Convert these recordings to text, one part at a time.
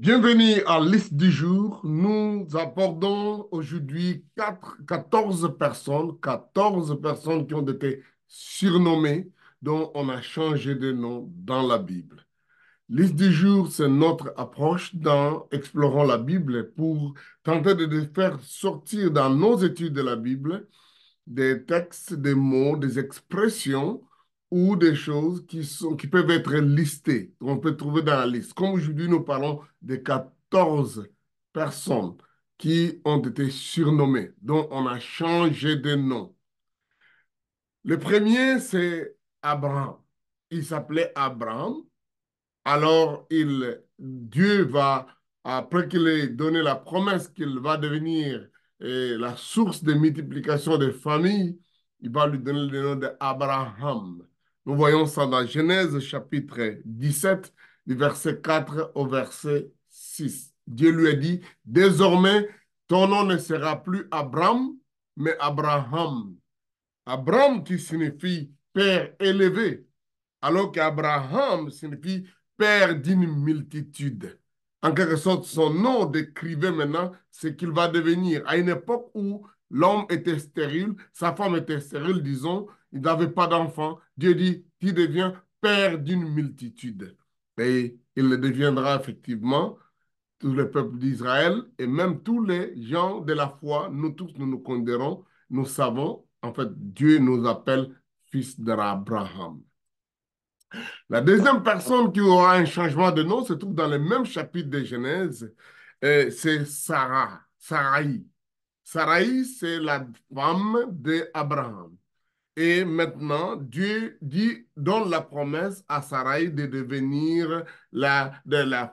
Bienvenue à Liste du jour. Nous abordons aujourd'hui 14 personnes, 14 personnes qui ont été surnommées, dont on a changé de nom dans la Bible. Liste du jour, c'est notre approche dans explorant la Bible pour tenter de faire sortir dans nos études de la Bible des textes, des mots, des expressions ou des choses qui peuvent être listées, qu'on peut trouver dans la liste. Comme aujourd'hui, nous parlons des 14 personnes qui ont été surnommées, dont on a changé de nom. Le premier, c'est Abraham. Il s'appelait Abraham. Alors, Dieu va, après qu'il ait donné la promesse qu'il va devenir la source de multiplication des familles, il va lui donner le nom d'Abraham. Nous voyons ça dans Genèse chapitre 17, du verset 4 au verset 6. Dieu lui a dit, désormais, ton nom ne sera plus Abraham, mais Abraham. Abraham qui signifie père élevé, alors qu'Abraham signifie père d'une multitude. En quelque sorte, son nom décrivait maintenant ce qu'il va devenir. À une époque où l'homme était stérile, sa femme était stérile, disons, il n'avait pas d'enfant. Dieu dit, tu deviens père d'une multitude. Et il le deviendra effectivement, tout le peuple d'Israël et même tous les gens de la foi, nous tous, nous nous considérons, nous savons, en fait, Dieu nous appelle fils d'Abraham. La deuxième personne qui aura un changement de nom se trouve dans le même chapitre de Genèse, c'est Sarah, Sarai. Sarai, c'est la femme d'Abraham. Et maintenant, Dieu dit, donne la promesse à Sarai de devenir la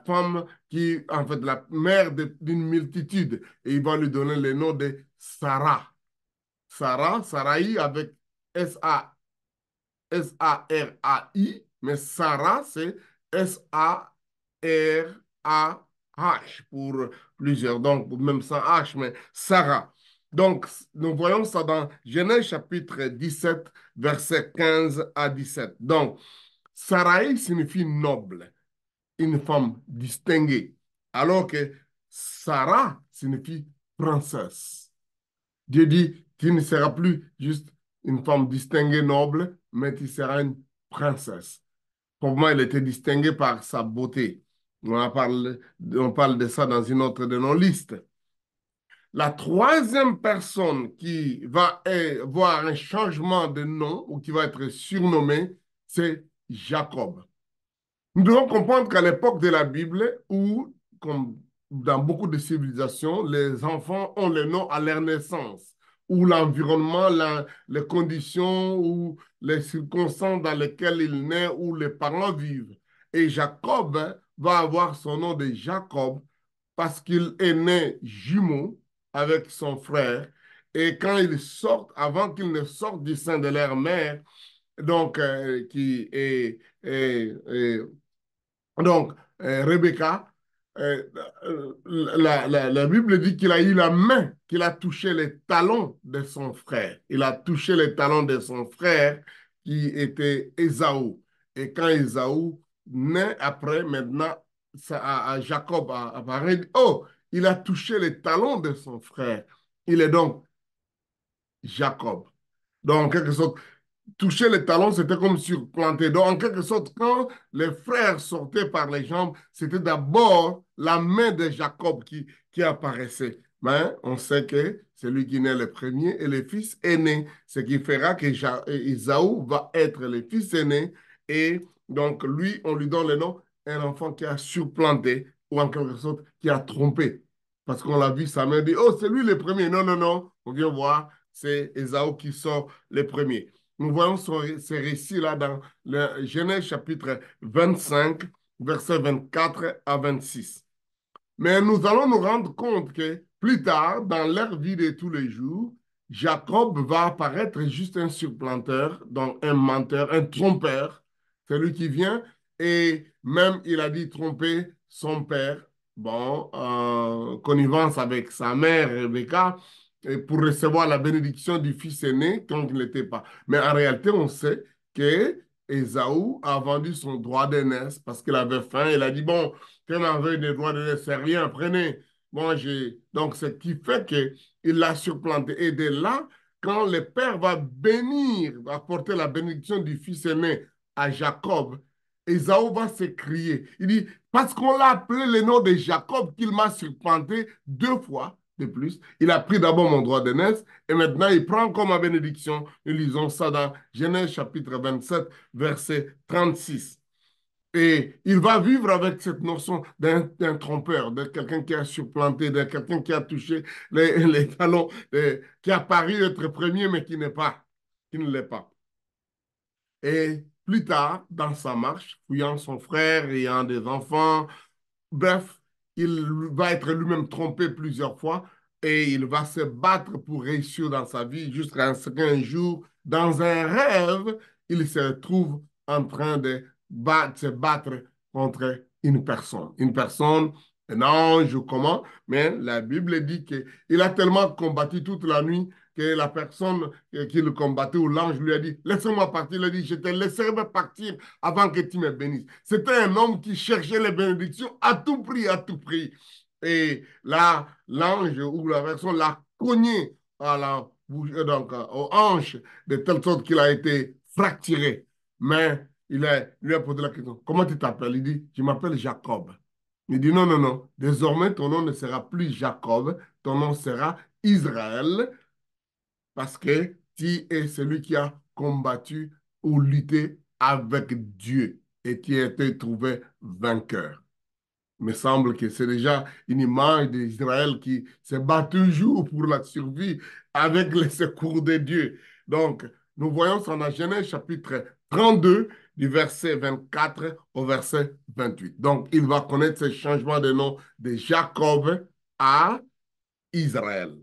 femme qui, en fait, la mère d'une multitude. Et il va lui donner le nom de Sarah. Sarah, Sarai avec S-A S-A-R-A-I, mais Sarah, c'est S-A-R-A-H pour plusieurs, donc même sans H, mais Sarah. Donc, nous voyons ça dans Genèse chapitre 17, versets 15 à 17. Donc, Sarai signifie noble, une femme distinguée, alors que Sarah signifie princesse. Dieu dit, tu ne seras plus juste une femme distinguée, noble, mais tu seras une princesse. Pour moi, elle était distinguée par sa beauté. On parle de ça dans une autre de nos listes. La troisième personne qui va avoir un changement de nom ou qui va être surnommée, c'est Jacob. Nous devons comprendre qu'à l'époque de la Bible, où, comme dans beaucoup de civilisations, les enfants ont le nom à leur naissance, où l'environnement, les conditions ou les circonstances dans lesquelles il naît, où les parents vivent. Et Jacob va avoir son nom de Jacob parce qu'il est né jumeau avec son frère. Et quand ils sortent, avant qu'ils ne sortent du sein de leur mère, donc qui donc, Rebecca, euh, la Bible dit qu'il a eu la main, qu'il a touché les talons de son frère. Il a touché les talons de son frère qui était Ésaü. Et quand Ésaü naît après, maintenant, Jacob apparaît, oh, il a touché les talons de son frère. Il est donc Jacob. Donc, en quelque sorte, toucher les talons, c'était comme surplanter. Donc, en quelque sorte, quand les frères sortaient par les jambes, c'était d'abord la main de Jacob qui apparaissait. Mais on sait que c'est lui qui naît le premier et le fils aîné, ce qui fera que Isaou va être le fils aîné. Et donc, lui, on lui donne le nom, un enfant qui a surplanté ou en quelque sorte qui a trompé. Parce qu'on l'a vu, sa mère dit, oh, c'est lui le premier. Non, non, non, on vient voir, c'est Ésaü qui sort le premier. Nous voyons ces récits-là dans le Genèse chapitre 25, versets 24 à 26. Mais nous allons nous rendre compte que plus tard, dans leur vie de tous les jours, Jacob va apparaître juste un supplanteur, donc un menteur, un trompeur. C'est lui qui vient et même il a dit tromper son père, bon, en connivence avec sa mère Rebecca, et pour recevoir la bénédiction du fils aîné quand il n'était pas. Mais en réalité, on sait que Ésaü a vendu son droit d'aînesse parce qu'il avait faim. Il a dit, bon, qu'on en veuille des droits d'aînesse, c'est rien, prenez. Bon, j'ai... Donc, ce qui fait qu'il l'a supplanté. Et de là, quand le père va bénir, va apporter la bénédiction du fils aîné à Jacob, Ésaü va s'écrier. Il dit, parce qu'on l'a appelé le nom de Jacob, qu'il m'a supplanté 2 fois de plus. Il a pris d'abord mon droit d'aînesse et maintenant il prend comme ma bénédiction. Nous lisons ça dans Genèse chapitre 27, verset 36. Et il va vivre avec cette notion d'un trompeur, de quelqu'un qui a supplanté, de quelqu'un qui a touché les talons, qui a paru être premier, mais qui n'est pas, qui ne l'est pas. Et plus tard, dans sa marche, fouillant son frère, ayant des enfants, bref, il va être lui-même trompé plusieurs fois et il va se battre pour réussir dans sa vie jusqu'à ce qu'un jour, dans un rêve, il se trouve en train de se battre contre une personne. Une personne, un ange ou comment, mais la Bible dit qu'il a tellement combattu toute la nuit que la personne qui le combattait ou l'ange lui a dit, laisse-moi partir. Il a dit, je te laisserai partir avant que tu me bénisses. C'était un homme qui cherchait les bénédictions à tout prix, à tout prix. Et là, l'ange ou la personne l'a cogné à la donc, aux hanches, de telle sorte qu'il a été fracturé. Mais lui a posé la question, comment tu t'appelles? Il dit, je m'appelle Jacob. Il dit, non, non, non, désormais ton nom ne sera plus Jacob, ton nom sera Israël, parce que tu es celui qui a combattu ou lutté avec Dieu et qui a été trouvé vainqueur. Il me semble que c'est déjà une image d'Israël qui se bat toujours pour la survie avec les secours de Dieu. Donc, nous voyons ça dans Genèse chapitre 32, du verset 24 au verset 28. Donc, il va connaître ce changement de nom de Jacob à Israël.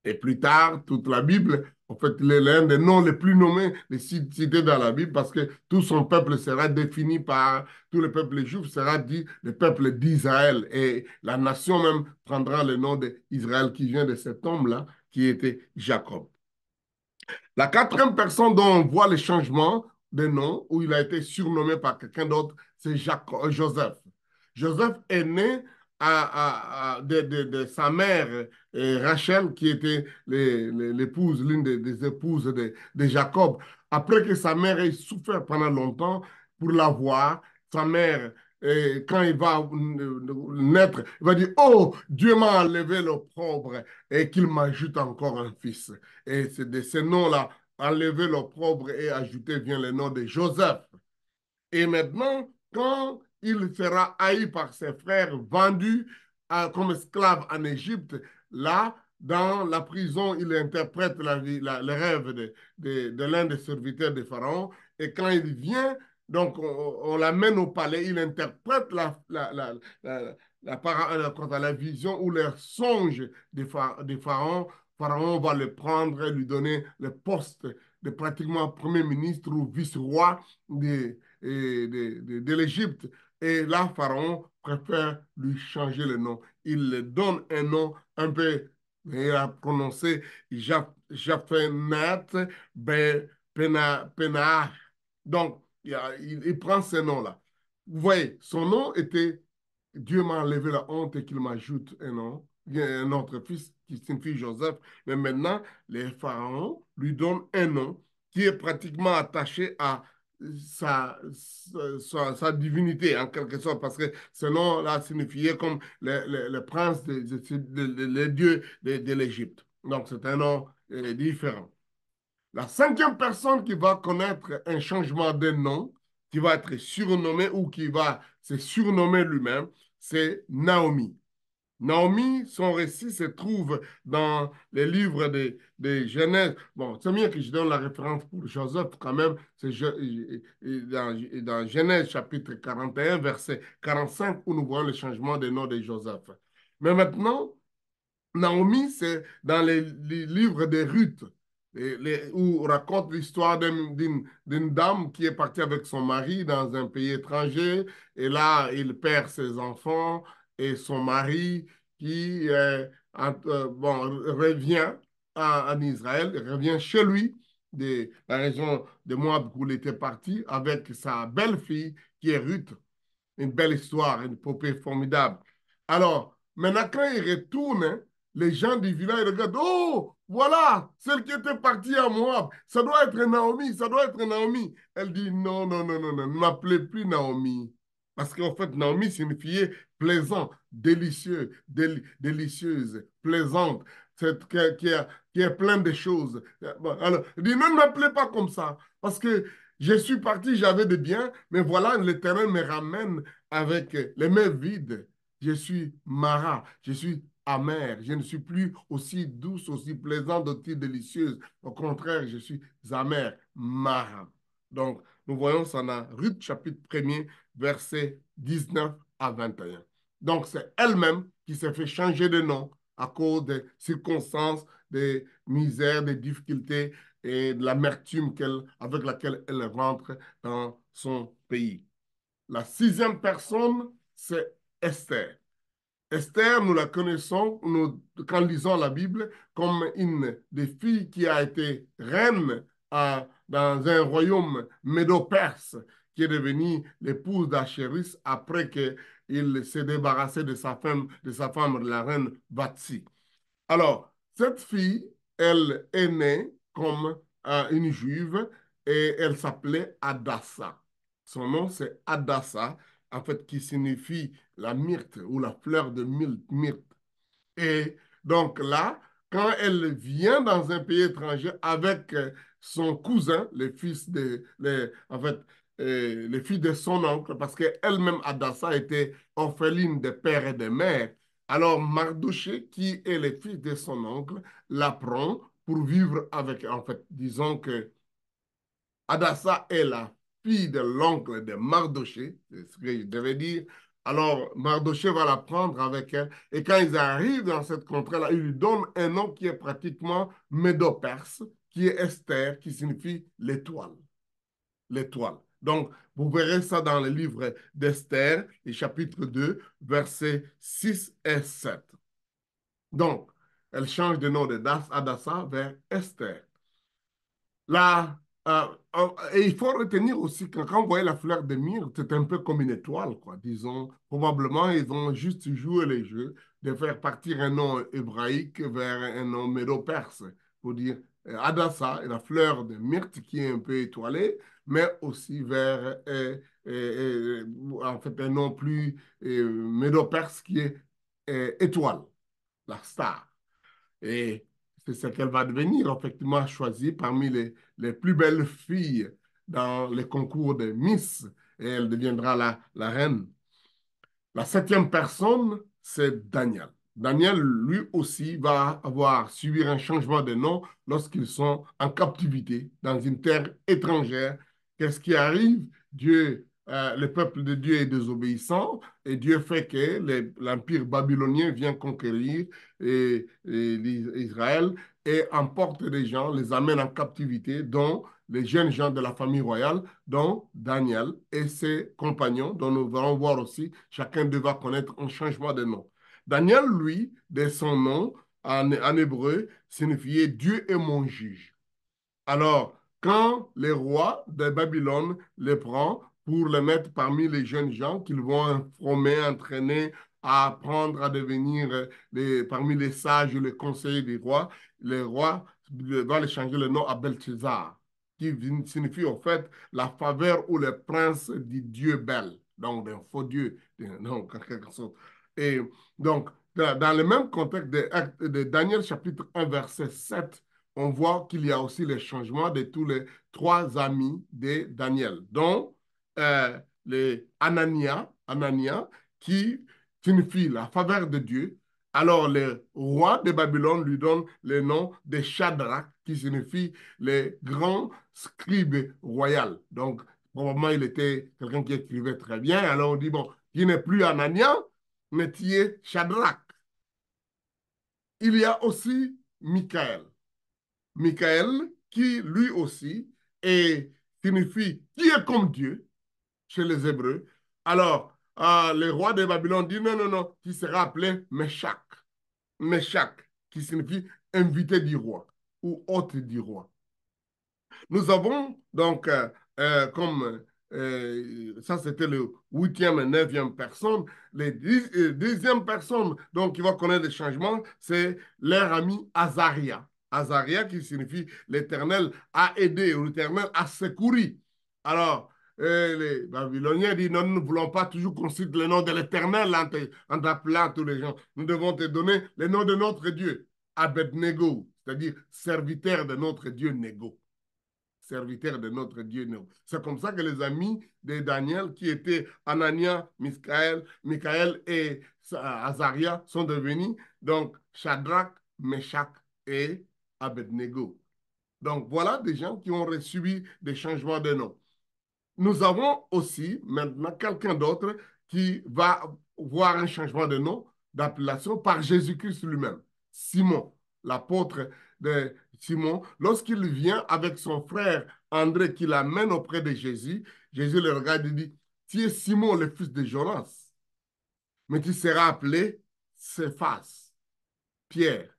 Et plus tard, toute la Bible, en fait, il est l'un des noms les plus nommés, les cités dans la Bible, parce que tout son peuple sera défini par, tout le peuple juif sera dit le peuple d'Israël. Et la nation même prendra le nom d'Israël qui vient de cet homme-là, qui était Jacob. La quatrième personne dont on voit le changement de nom, où il a été surnommé par quelqu'un d'autre, c'est Joseph. Joseph est né de sa mère Rachel, qui était l'épouse, l'une des épouses de Jacob. Après que sa mère ait souffert pendant longtemps pour l'avoir, sa mère, quand il va naître, il va dire, oh, Dieu m'a enlevé l'opprobre et qu'il m'ajoute encore un fils. Et c'est de ce nom-là, enlever l'opprobre et ajouter vient le nom de Joseph. Et maintenant, quand il sera haï par ses frères, vendu comme esclave en Égypte, là, dans la prison, il interprète le rêve de l'un des serviteurs de Pharaon. Et quand il vient, donc on l'amène au palais, il interprète quant à la vision ou les songes de Pharaon. Pharaon va le prendre et lui donner le poste de pratiquement premier ministre ou vice-roi de l'Égypte. Et là, Pharaon préfère lui changer le nom. Il lui donne un nom un peu, il a prononcé Japheth Penah. Donc, il prend ce nom-là. Vous voyez, son nom était Dieu m'a enlevé la honte et qu'il m'ajoute un nom, un autre fils qui signifie Joseph. Mais maintenant, les pharaons lui donnent un nom qui est pratiquement attaché à sa divinité, en quelque sorte, parce que ce nom-là signifiait comme le prince, le dieu de l'Égypte. Donc, c'est un nom différent. La cinquième personne qui va connaître un changement de nom, qui va être surnommé ou qui va se surnommer lui-même, c'est Naomi. Naomi, son récit se trouve dans les livres de Genèse. Bon, c'est mieux que je donne la référence pour Joseph quand même. C'est dans Genèse chapitre 41, verset 45, où nous voyons le changement de nom de Joseph. Mais maintenant, Naomi, c'est dans les livres de Ruth, où on raconte l'histoire d'une dame qui est partie avec son mari dans un pays étranger, et là, il perd ses enfants et son mari qui bon, revient en Israël, revient chez lui, de la région de Moab où il était parti avec sa belle-fille qui est Ruth. Une belle histoire, une poupée formidable. Alors, maintenant, quand il retourne, hein, les gens du village regardent, oh, voilà, celle qui était partie à Moab, ça doit être Naomi, ça doit être Naomi. Elle dit, non, non, non, non, non, ne m'appelez plus Naomi. Parce qu'en fait, Naomi signifiait plaisant, délicieux, délicieuse, plaisante, qui est plein de choses. Bon, alors, il dit, non, ne m'appelez pas comme ça, parce que je suis parti, j'avais des biens, mais voilà, l'Éternel me ramène avec les mains vides. Je suis Mara, je suis amère, je ne suis plus aussi douce, aussi plaisante, aussi délicieuse. Au contraire, je suis amère, Mara. Donc, nous voyons ça dans Ruth chapitre 1er, versets 19 à 21. Donc, c'est elle-même qui s'est fait changer de nom à cause des circonstances, des misères, des difficultés et de l'amertume avec laquelle elle rentre dans son pays. La sixième personne, c'est Esther. Esther, nous la connaissons quand lisons la Bible comme une des filles qui a été reine dans un royaume médo-perse qui est devenue l'épouse d'Achéris après qu'il s'est débarrassé de sa femme, la reine Vatsi. Alors, cette fille, elle est née comme une juive et elle s'appelait Adassa. Son nom, c'est Adassa, en fait, qui signifie la myrte ou la fleur de myrte. Et donc là, quand elle vient dans un pays étranger avec son cousin, en fait, les filles de son oncle, parce qu'elle-même, Adassa, était orpheline de père et de mère. Alors Mardoché, qui est le fils de son oncle, la prend pour vivre avec, en fait, disons que Adassa est la fille de l'oncle de Mardoché, c'est ce que je devais dire. Alors, Mardoché va la prendre avec elle. Et quand ils arrivent dans cette contrée-là, il lui donne un nom qui est pratiquement médo-perse, qui est Esther, qui signifie l'étoile. L'étoile. Donc, vous verrez ça dans le livre d'Esther, le chapitre 2, versets 6 et 7. Donc, elle change de nom de Adassa vers Esther. Là, et il faut retenir aussi que quand on voyait la fleur de myrrhe, c'est un peu comme une étoile, quoi. Disons, probablement, ils ont juste joué les jeux de faire partir un nom hébraïque vers un nom médo-perse, pour dire Adassa, la fleur de myrte qui est un peu étoilée, mais aussi vers, en fait, un nom plus médo-perse qui est étoile, la star. Et c'est ce qu'elle va devenir, effectivement, choisie parmi les plus belles filles dans les concours de Miss. Et elle deviendra la reine. La septième personne, c'est Daniel. Daniel, lui aussi, va avoir subi un changement de nom lorsqu'ils sont en captivité dans une terre étrangère. Qu'est-ce qui arrive? Le peuple de Dieu est désobéissant et Dieu fait que l'empire babylonien vient conquérir Israël et emporte les gens, les amène en captivité, dont les jeunes gens de la famille royale, dont Daniel et ses compagnons, dont nous allons voir aussi, chacun devra connaître un changement de nom. Daniel, lui, de son nom en hébreu, signifiait Dieu est mon juge. Alors, quand les rois de Babylone les prend pour les mettre parmi les jeunes gens qu'ils vont former, entraîner à apprendre à devenir parmi les sages ou les conseillers des rois, les rois doivent les changer le nom à Belteshazzar, qui signifie en fait la faveur ou le prince du dieu Bel, donc d'un faux dieu, donc en quelque sorte. Et donc, dans le même contexte de Daniel chapitre 1, verset 7, on voit qu'il y a aussi les changements de tous les trois amis de Daniel, dont les Anania, qui signifie la faveur de Dieu. Alors, le roi de Babylone lui donne le nom de Shadrach, qui signifie les grands scribes royaux. Donc, probablement, il était quelqu'un qui écrivait très bien. Alors, on dit, bon, il n'est plus Anania, mais qui est Shadrach. Il y a aussi Michael. Michael, qui lui aussi signifie qui est comme Dieu chez les Hébreux. Alors, le roi de Babylone dit non, non, non, qui sera appelé Meshach. Meshach, qui signifie invité du roi ou hôte du roi. Nous avons donc, comme ça c'était le huitième et neuvième personne, les dixième personne donc, qui va connaître les changements, c'est leur ami Azaria. Azaria qui signifie l'Éternel a aidé ou l'Éternel a secouru. Alors, les Babyloniens disent non, nous ne voulons pas toujours qu'on cite le nom de l'Éternel en appelant tous les gens. Nous devons te donner le nom de notre Dieu, Abednego, c'est-à-dire serviteur de notre Dieu Nego, serviteur de notre Dieu Nego. C'est comme ça que les amis de Daniel, qui étaient Anania, Michael et Azaria, sont devenus donc Shadrach, Meshach et Abednego. Donc voilà des gens qui ont subi des changements de nom. Nous avons aussi maintenant quelqu'un d'autre qui va voir un changement de nom, d'appellation par Jésus-Christ lui-même. Simon, l'apôtre de Simon, lorsqu'il vient avec son frère André qui l'amène auprès de Jésus, Jésus le regarde et dit, tu es Simon, le fils de Jonas, mais tu seras appelé Céphas, Pierre.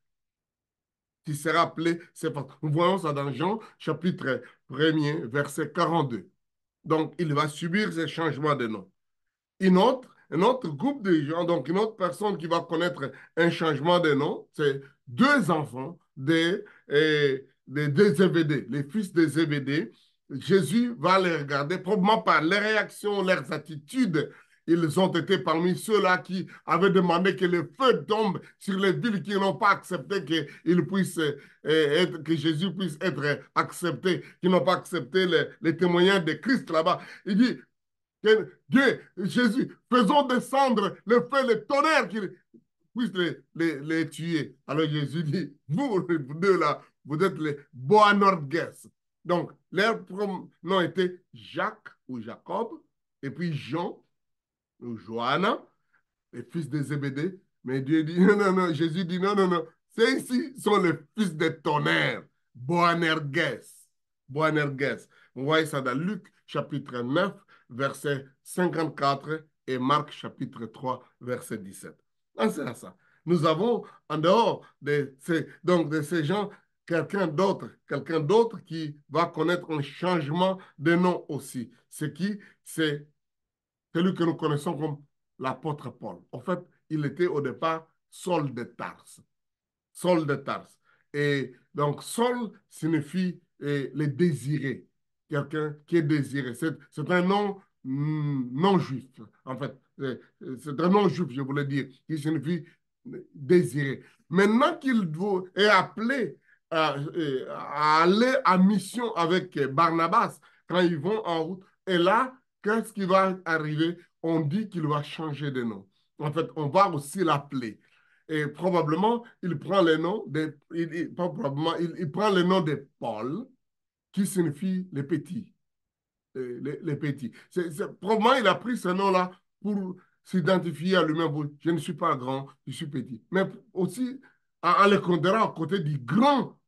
Tu seras appelé Céphas. Nous voyons ça dans Jean, chapitre 1er, verset 42. Donc, il va subir ces changements de nom. Un autre groupe de gens, donc une autre personne qui va connaître un changement de nom, c'est deux enfants des Zébédée, les fils des Zébédée. Jésus va les regarder, probablement par les réactions, leurs attitudes. Ils ont été parmi ceux-là qui avaient demandé que le feu tombe sur les villes qui n'ont pas accepté que Jésus puisse être accepté, qui n'ont pas accepté les témoignages de Christ là-bas. Il dit, Dieu, Jésus, faisons descendre le feu, le tonnerre qui puisse les tuer. Alors Jésus dit, vous deux là, vous êtes les Boanerges. Donc, leur nom était Jacques ou Jacob, et puis Jean ou Johanna, les fils de Zébédée. Mais Dieu dit, non, non, non, Jésus dit, non, non, non, ces ici sont les fils de tonnerre, Boanerges. Boanerges. Vous voyez ça dans Luc chapitre 9, verset 54 et Marc chapitre 3, verset 17. Ah, c'est ça. Nous avons en dehors donc de ces gens quelqu'un d'autre qui va connaître un changement de nom aussi. C'est qui? C'est celui que nous connaissons comme l'apôtre Paul. En fait, il était au départ Saul de Tarse. Saul de Tarse. Et donc, Saul signifie le désiré, quelqu'un qui est désiré. C'est un nom non juif, en fait. C'est un nom juif, je voulais dire, qui signifie désiré. Maintenant qu'il est appelé à aller en mission avec Barnabas, quand ils vont en route, et là, qu'est-ce qui va arriver? On dit qu'il va changer de nom. En fait, on va aussi l'appeler. Et probablement, il prend le nom de, pas probablement, il prend le nom de Paul, qui signifie les petits. Les petits. Probablement, il a pris ce nom-là pour s'identifier à lui-même. Je ne suis pas grand, je suis petit. Mais aussi, en le considérant à côté du grand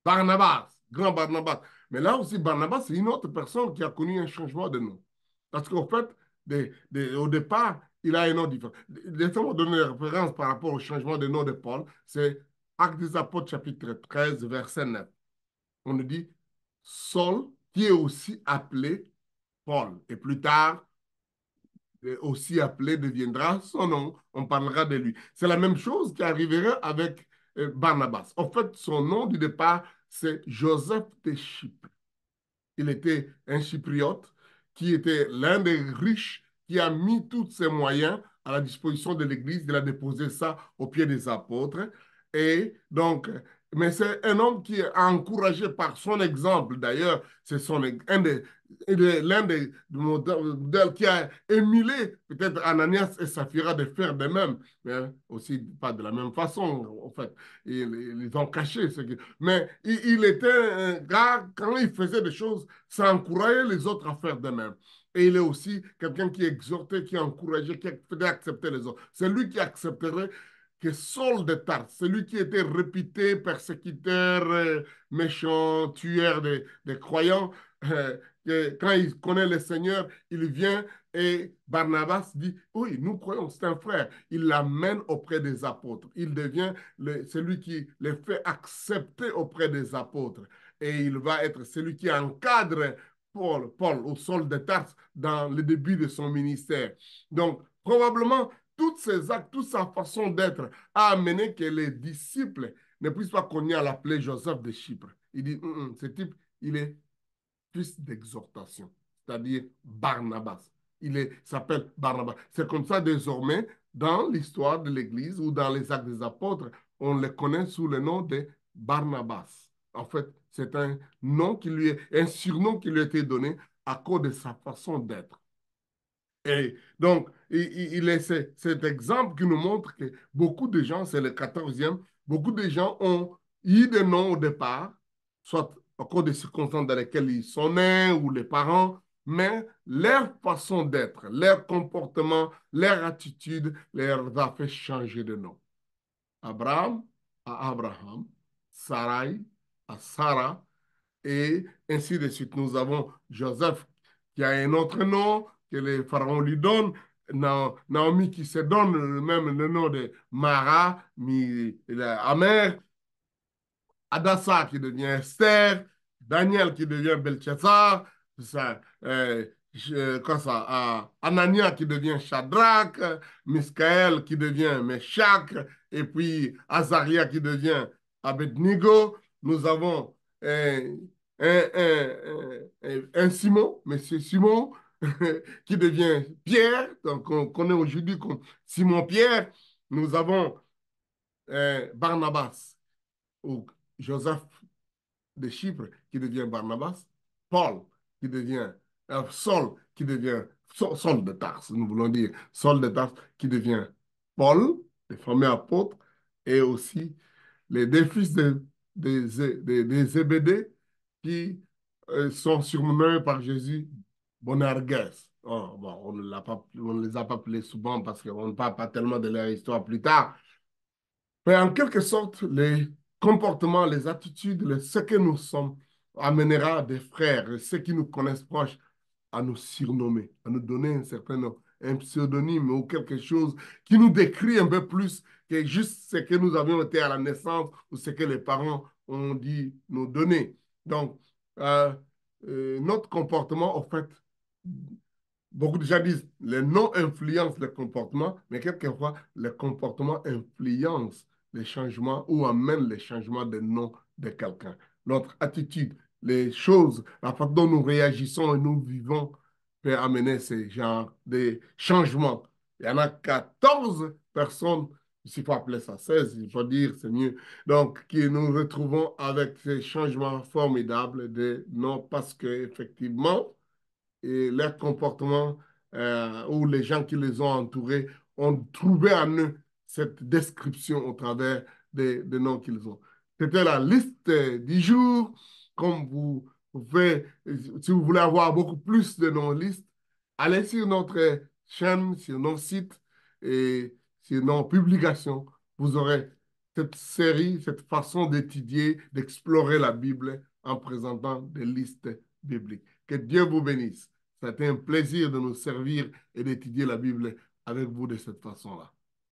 Barnabas. Grand Barnabas. Mais là aussi, Barnabas, c'est une autre personne qui a connu un changement de nom. Parce qu'au fait, au départ, il a un nom différent. Laissez-moi donner une référence par rapport au changement de nom de Paul. C'est Actes des Apôtres, chapitre 13, verset 9. On nous dit Saul, qui est aussi appelé Paul. Et plus tard, aussi appelé deviendra son nom. On parlera de lui. C'est la même chose qui arrivera avec Barnabas. En fait, son nom du départ, c'est Joseph de Chypre. Il était un chypriote qui était l'un des riches qui a mis tous ses moyens à la disposition de l'Église. Il a déposé ça aux pieds des apôtres. Et donc, mais c'est un homme qui est encouragé par son exemple. D'ailleurs, c'est l'un des modèles qui a émulé peut-être Ananias et Saphira de faire de même, mais aussi pas de la même façon, en fait. Ils ont caché ce qui... Mais il était un gars, quand il faisait des choses, ça encourageait les autres à faire de même. Et il est aussi quelqu'un qui exhortait, qui encourageait, qui faisait accepter les autres. C'est lui qui accepterait que Saul de Tarse, celui qui était réputé persécuteur, méchant, tueur des croyants, que quand il connaît le Seigneur, il vient et Barnabas dit, oui, nous croyons, c'est un frère. Il l'amène auprès des apôtres. Il devient celui qui les fait accepter auprès des apôtres. et il va être celui qui encadre Paul au sol de Tarse dans le début de son ministère. Donc, probablement, toutes ces actes, toute sa façon d'être a amené que les disciples ne puissent pas cogner à l'appeler Joseph de Chypre. Il dit, ce type, il est fils d'exhortation, c'est-à-dire Barnabas. S'appelle Barnabas. C'est comme ça désormais, dans l'histoire de l'Église ou dans les actes des apôtres, on le connaît sous le nom de Barnabas. En fait, c'est un surnom qui lui a été donné à cause de sa façon d'être. Et donc, il est cet exemple qui nous montre que beaucoup de gens, c'est le 14e, beaucoup de gens ont eu des noms au départ, soit à cause des circonstances dans lesquelles ils sont nés ou les parents, mais leur façon d'être, leur comportement, leur attitude leur a fait changer de nom. Abraham à Abraham, Sarai à Sarah, et ainsi de suite. Nous avons Joseph qui a un autre nom que les pharaons lui donnent. Naomi qui se donne même le nom de Mara, Amère. Adassa qui devient Esther, Daniel qui devient Belshazzar, ça, quoi ça, Anania qui devient Shadrach, Miskaël qui devient Meshach, et puis Azaria qui devient Abednego. Nous avons un Simon, Monsieur Simon, qui devient Pierre, donc on connaît aujourd'hui comme Simon-Pierre. Nous avons Barnabas ou Joseph de Chypre qui devient Barnabas, Paul qui devient Saul qui devient Saul de Tarse, nous voulons dire Saul de Tarse qui devient Paul, le fameux apôtre, et aussi les deux fils de Zébédée qui sont surnommés par Jésus Bonerges. Oh, bon, on ne les a pas appelés souvent parce qu'on ne parle pas tellement de leur histoire plus tard, mais en quelque sorte, les comportements, les attitudes, ce que nous sommes amènera des frères, ceux qui nous connaissent proches, à nous surnommer, à nous donner un certain nom, un pseudonyme ou quelque chose qui nous décrit un peu plus que juste ce que nous avions été à la naissance ou ce que les parents ont dit nous donner. Donc, euh, notre comportement, en fait, beaucoup de gens disent les noms influencent le comportement, mais quelquefois, le comportement influence les changements ou amène les changements de nom de quelqu'un. Notre attitude, les choses, la façon dont nous réagissons et nous vivons peut amener ces genres de changements. Il y en a 14 personnes, s'il faut appeler ça 16, il faut dire, c'est mieux. Donc, qui nous retrouvons avec ces changements formidables de noms parce qu'effectivement, et leur comportement ou les gens qui les ont entourés ont trouvé en eux cette description au travers des noms qu'ils ont. C'était la liste du jour. Comme vous pouvez, si vous voulez avoir beaucoup plus de nos listes, allez sur notre chaîne, sur nos sites et sur nos publications. Vous aurez cette série, cette façon d'étudier, d'explorer la Bible en présentant des listes bibliques. Que Dieu vous bénisse. Ça a été un plaisir de nous servir et d'étudier la Bible avec vous de cette façon-là.